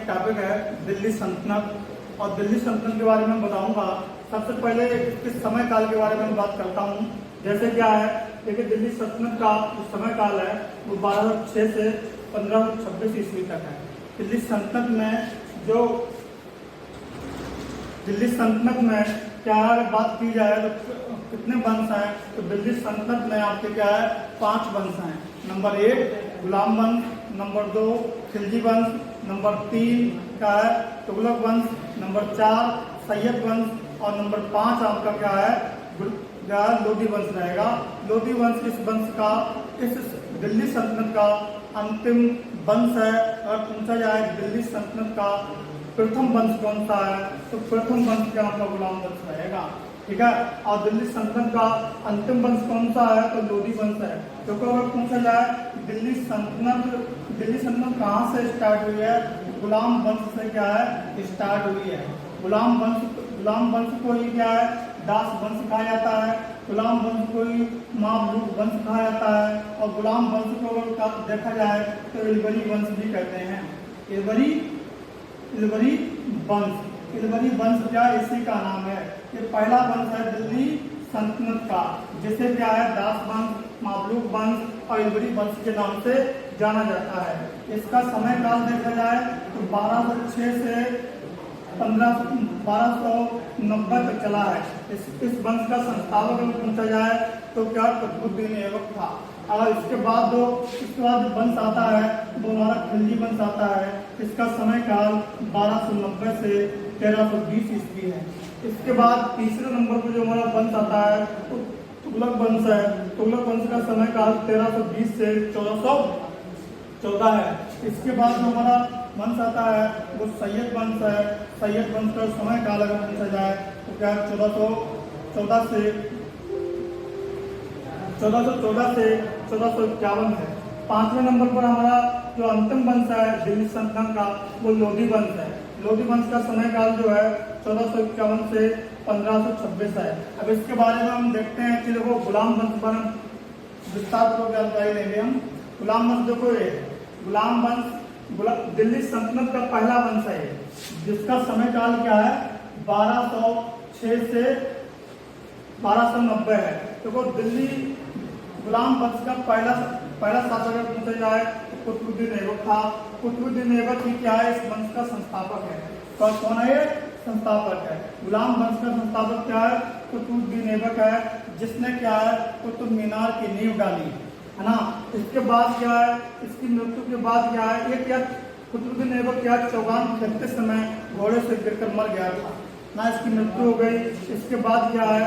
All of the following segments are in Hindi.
एक टॉपिक है दिल्ली सल्तनत। और दिल्ली सल्तनत के बारे में बताऊंगा। सबसे पहले इसके समय काल के बारे में बात करता हूँ। जैसे क्या है, देखिए दिल्ली सल्तनत का जो समय काल है वो 1206 से 1526 ईस्वी तक है। दिल्ली सल्तनत में क्या है, बात की जाए तो कितने वंश हैं, तो दिल्ली सल्तनत में आपके क्या है 5 वंश हैं। नंबर 1 गुलाम वंश, नंबर 2 खिलजी वंश, नंबर 3 क्या है तुगलक वंश, नंबर 4 सैयद वंश और नंबर 5 आपका क्या है लोधी वंश रहेगा। लोधी वंश इस वंश का, इस दिल्ली सल्तनत का अंतिम वंश है। अगर पूछा जाए दिल्ली सल्तनत का प्रथम वंश कौन सा है, तो प्रथम वंश क्या आपका गुलाम वंश रहेगा। ठीक है। और दिल्ली सल्तनत का अंतिम वंश कौन सा है, तो लोधी वंश है। क्योंकि अगर पूछा जाए दिल्ली सल्तनत कहाँ से स्टार्ट हुई है, गुलाम वंश से क्या है स्टार्ट हुई है। गुलाम वंश को ही क्या है दास वंश कहा जाता है। गुलाम वंश को ही मामलूक वंश कहा जाता है। और गुलाम वंश को अगर देखा जाए तो इलवरी वंश भी कहते हैं। इलवरी वंश क्या इसी का नाम है। ये पहला वंश है दिल्ली सल्तनत का, जिसे क्या है दास वंश, मामलूक वंश और इलवरी वंश के नाम से जाना जाता है। इसका समय काल देखा जाए तो 1206 से 1290 तक चला है। इस वंश का संस्थापक अगर पूछा जाए तो क्या कुतुबुद्दीन ऐबक था। और इसके बाद वंश आता है वो हमारा खिलजी वंश आता है। इसका समय काल 1290 से 1320 ईस्वी है। इसके बाद तीसरे नंबर पर जो हमारा वंश आता है तो तुगलक वंश है। तुगलक वंश का समय काल 1320 से 1414 है। इसके बाद जो हमारा वंश आता है वो सैयद वंश है। सैयद वंश का समय काल अगर पूछा जाए तो क्या 1414 से 1451 है। 5वें नंबर पर हमारा जो अंतिम वंश है दिल्ली सल्तनत का वो लोधी वंश है। लोधी वंश का समय काल जो है 1451 से 1526 है। अब इसके बारे में हम देखते हैं कि देखो गुलाम वंश पर विस्तार को जानकारी लेंगे हम। गुलाम वंश देखो, ये गुलाम वंश दिल्ली सल्तनत का पहला वंश है, जिसका समय काल क्या है 1206 से 1290 है। देखो दिल्ली गुलाम वंश का पहला शासक पूछा जाए तो कुतुबुद्दीन ऐबक था। कुतुबुद्दीन ऐबक ही क्या है इस वंश का संस्थापक है। कौन है ये संस्थापक है। गुलाम वंश का संस्थापक क्या है कुतुबुद्दीन ऐबक है, जिसने क्या है कुतुब मीनार की नींव डाली है ना। इसके बाद क्या है, इसकी मृत्यु के बाद क्या है, ये क्या कुतुबुद्दीन ऐबक क्या चौगान खेलते समय घोड़े से गिरकर मर गया था ना, इसकी मृत्यु हो गई। इसके बाद क्या है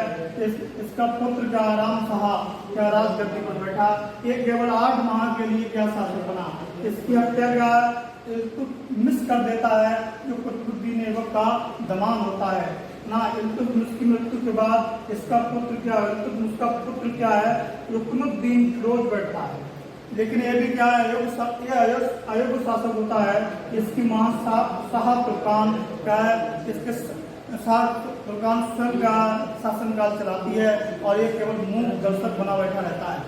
इसका पुत्र क्या राम शाह क्या राजगद्दी पर बैठा। ये केवल 8 माह के लिए क्या शासक बना। इसकी हत्या क्या मिस कर देता है जो कुतुबुद्दीन ऐबक का दमाम होता है ना। इल्तुतमिश की मृत्यु के बाद इसका पुत्र क्या है, इल्तुतमिश का पुत्र क्या है रुकनुद्दीन फिरोज बैठता है। लेकिन ये भी क्या है अयोग्य शासक होता है। इसकी मां शाह तुर्कान क्या है, इसके शाह तुर्कान स्वयं का शासनकाल चलाती है और ये केवल मूक दर्शक बना बैठा रहता है।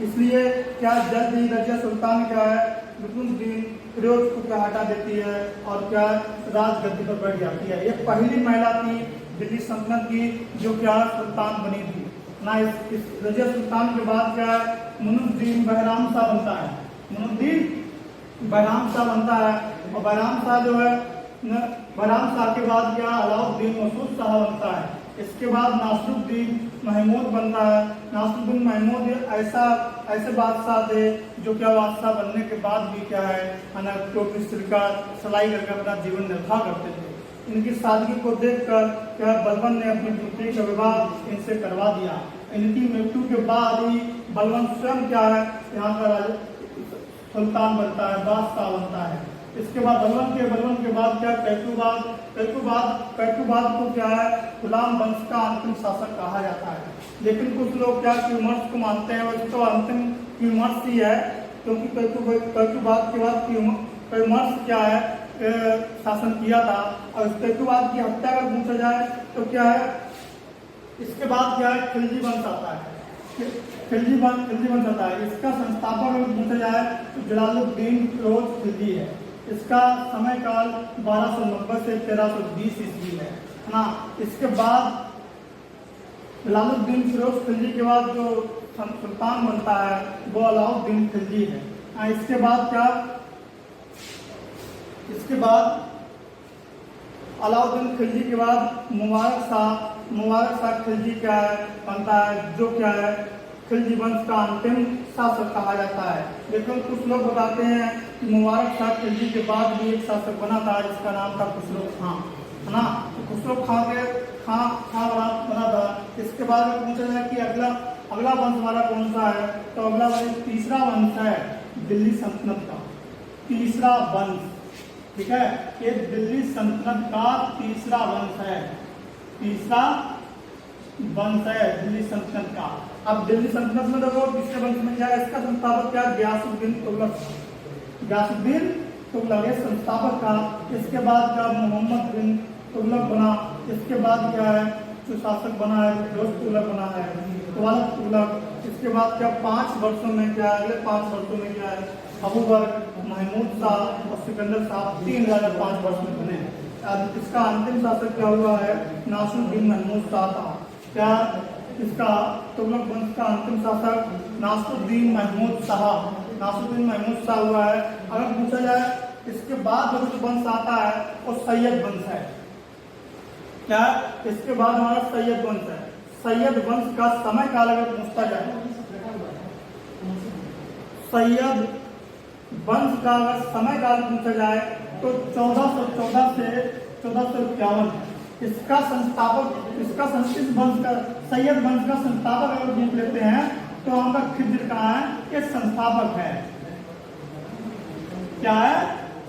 इसलिए क्या जल्द ही रजिया सुल्तान क्या है रुकनुद्दीन फिरोज को क्या हटा देती है और क्या राजगद्दी पर बैठ जाती है। ये पहली महिला थी दिल्ली सल्तनत की जो क्या सुल्तान बनी थी ना। इस रजिया सुल्तान के बाद क्या है मुनुद्दीन बहराम शाह बनता है। मुनुद्दीन बहराम शाह बनता है और बहराम शाह जो है बहराम शाह के बाद क्या अलाउद्दीन मसूद शाह बनता है। इसके बाद नासिरुद्दीन महमूद बनता है। नासिरुद्दीन महमूद ऐसे बादशाह थे जो क्या बादशाह बनने के बाद भी क्या है टोपी सिरका सिलाई करके अपना जीवन निर्वाह करते थे। इनकी सादगी को देखकर क्या बलबन ने अपनी पुत्री का विवाह इनसे करवा दिया। इनकी मृत्यु के बाद ही बलबन स्वयं क्या है यहाँ का सुल्तान बनता है, बादशाह बनता है। इसके बाद बलबन के बाद क्या कैकूबाद को क्या है गुलाम वंश का अंतिम शासक कहा जाता है। लेकिन कुछ लोग क्या क्यूमर्स को मानते हैं, वैसे तो अंतिम क्यूमर्स ही है, क्योंकि कैकूबाद के बाद क्यूमर्स क्या है शासन किया था। और कैकूबाद की हत्या अगर पूछा जाए तो क्या है इसके बाद क्या है खिलजी वंश आता है। खिलजी वंश आता है। इसका संस्थापक अगर पूछा जाए तो जलालुद्दीन फिरोज खिलजी है। इसका समय काल 1290 से 1320 ईस्वी है ना। इसके बाद जलालुद्दीन फिरोज खिलजी के बाद जो सुल्तान बनता है वो अलाउद्दीन खिलजी है। इसके बाद क्या, इसके बाद अलाउद्दीन खिलजी के बाद मुबारक शाह खिलजी क्या है बनता है, जो क्या है खिलजी वंश का अंतिम शासक कहा जाता है। लेकिन कुछ लोग बताते हैं कि मुबारक शाह खिलजी के बाद भी एक शासक बना था जिसका नाम था खुसरो खां, है ना। तो खुसरो खां बना था। इसके बाद पूछा जाए कि अगला वंश हमारा कौन सा है, तो अगला वंश तीसरा वंश है दिल्ली सल्तनत का, तीसरा वंश, ठीक है। ये दिल्ली सल्तनत का तीसरा वंश है, तीसरा वंश है दिल्ली सल्तनत का। अब दिल्ली सल्तनत में देखो तीसरे वंश में क्या है, इसका संस्थापक क्या, गयासुद्दीन तुगलक, गयासुद्दीन तुगलक ये संस्थापक था। इसके बाद क्या मोहम्मद बिन तुगलक बना। इसके बाद क्या है जो शासक बना है फिरोज तुगलक बना है, तुगलक। इसके बाद क्या 5 वर्षों में क्या, अगले 5 वर्षों में क्या है अबू बकर, महमूद शाह और सिकंदर शाह 3 राजा 5 वर्ष में बने। इसका अंतिम शासक क्या हुआ है, नासिरुद्दीन महमूद शाह था। क्या इसका तुगलक वंश का अंतिम शासक नासिरुद्दीन महमूद शाह हुआ है। अगर पूछा जाए इसके बाद जो वंश आता है वो सैयद वंश है। क्या इसके बाद हमारा सैयद वंश है। सैयद वंश का समय काल अगर पूछता जाए, सैयद वंश का अगर समय काल पूछा जाए तो 1414 से 1451 है। इसका संस्थापक, इस वंश का सैयद वंश का संस्थापक अगर देख लेते हैं तो उनका खिज्र कहाँ है, ये संस्थापक है। क्या है,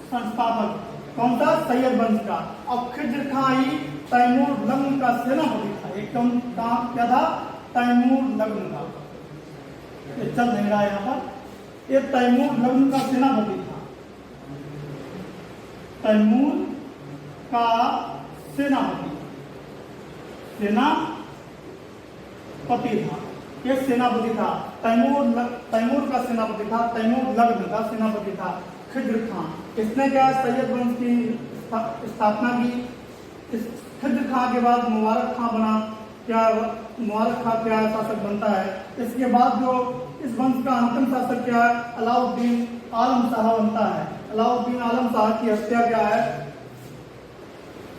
संस्थापक कौन सा, सैयद वंश का। और खिज्र खां ही तैमूर लग्न का सेनापति था। एकदम काम क्या था, तैमूर लग्न का, ये चल नहीं रहा यहाँ पर, ये तैमूर लग्न का सेनापति था, तैमूर का सेनापति था, ये सेनापति था। तैमूर का सेनापति था, तैमूर लग्न का सेनापति था खिज्र खां। इसने क्या सैयद वंश की स्थापना की। इस खिज्र खां के बाद मुबारक खां बना। क्या मुबारक खां क्या शासक बनता है। इसके बाद जो इस वंश का अंतिम शासक क्या है, अलाउद्दीन आलम शाह बनता है। अलाउद्दीन आलम शाह की हत्या क्या है,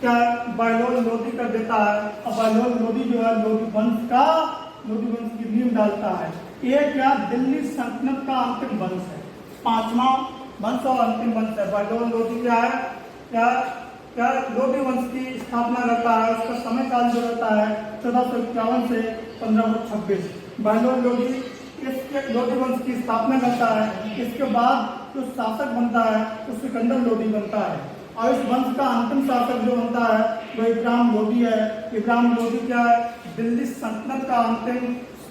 क्या बहलोल लोदी कर देता है। और बहलोल लोदी जो है लोदी वंश की नींव डालता है। ये क्या दिल्ली सल्तनत का अंतिम वंश है, 5वां वंश और अंतिम वंश है। बहलोल लोदी क्या है, क्या लोदी वंश की स्थापना करता है। उसका समय काल जो रहता है 1451 से 1526। बहलोल लोदी इसके लोदी वंश की स्थापना करता है। इसके बाद जो शासक बनता है तो सिकंदर लोदी बनता है। और इस वंश का अंतिम शासक जो बनता है वो इब्राहिम लोदी है। इब्राहिम लोदी क्या है, दिल्ली सल्तनत का अंतिम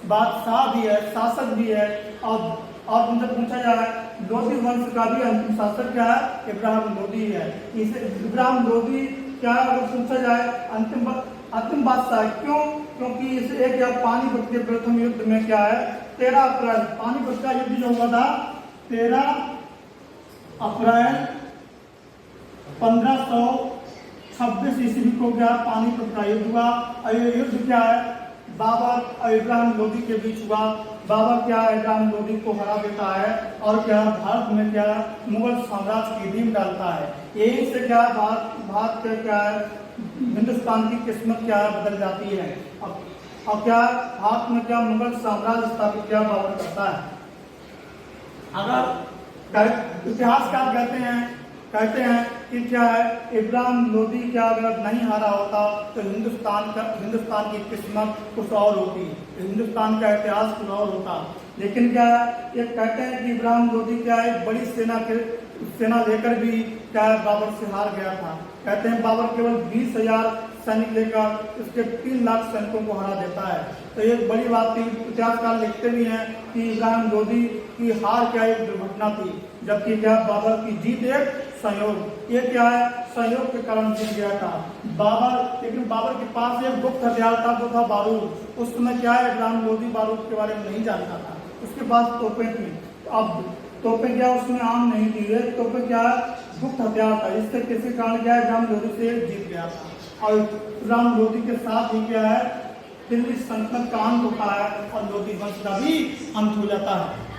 बादशाह भी है, शासक भी है। और उनसे पूछा जाए लोदी वंश का भी अंतिम शासक क्या है, इब्राहिम लोदी है। इसे इब्राहिम लोदी क्या अगर पूछा जाए अंतिम बादशाह क्यों, क्योंकि इसे एक पानीपत के प्रथम युद्ध में क्या है 13 अप्रैल पानीपत का युद्ध जो हुआ था 13 अप्रैल 1526 ईस्वी को क्या पानीपत का युद्ध हुआ। और ये युद्ध क्या है बाबर और इब्राहिम लोदी के बीच हुआ। बाबर क्या इब्राहिम लोदी को हरा देता है और क्या भारत में क्या मुगल साम्राज्य की नींव डालता है। यही से क्या भारत के क्या है हिंदुस्तान की किस्मत क्या है बदल जाती है। और क्या भारत में क्या मुगल साम्राज्य स्थापित क्या बाबर करता है। अगर इतिहासकार कहते हैं कि क्या है इब्राहिम लोदी क्या अगर नहीं हारा होता तो हिंदुस्तान की किस्मत कुछ और होती, हिंदुस्तान का इतिहास कुछ और होता। लेकिन क्या है ये कहते हैं कि इब्राहिम लोदी क्या है बड़ी सेना लेकर भी क्या है बाबर से हार गया था। कहते हैं बाबर केवल 20,000 सैनिक लेकर उसके 3 लाख सैनिकों को हरा देता है। तो ये बड़ी बात थी। इतिहासकार लिखते भी हैं कि इब्राहिम लोदी की हार क्या एक दुर्घटना थी, जबकि क्या बाबर की जीत एक संयोग, ये क्या है संयोग के कारण जीत गया था बाबर। लेकिन बाबर के पास एक गुप्त हथियार था, वो था बारूद। उस समय क्या है इब्राहिम लोदी बारूद के बारे में नहीं जानता था। उसके पास तोपें थी। अब तोपें क्या उसमें आम नहीं थी, तोपें क्या गुप्त हथियार था, इससे किसी कारण क्या है राम लोधी से जीत गया था और राम लोधी के साथ ही क्या है दिल्ली सल्तनत का अंत होता है और लोधी वंश का भी अंत हो जाता है।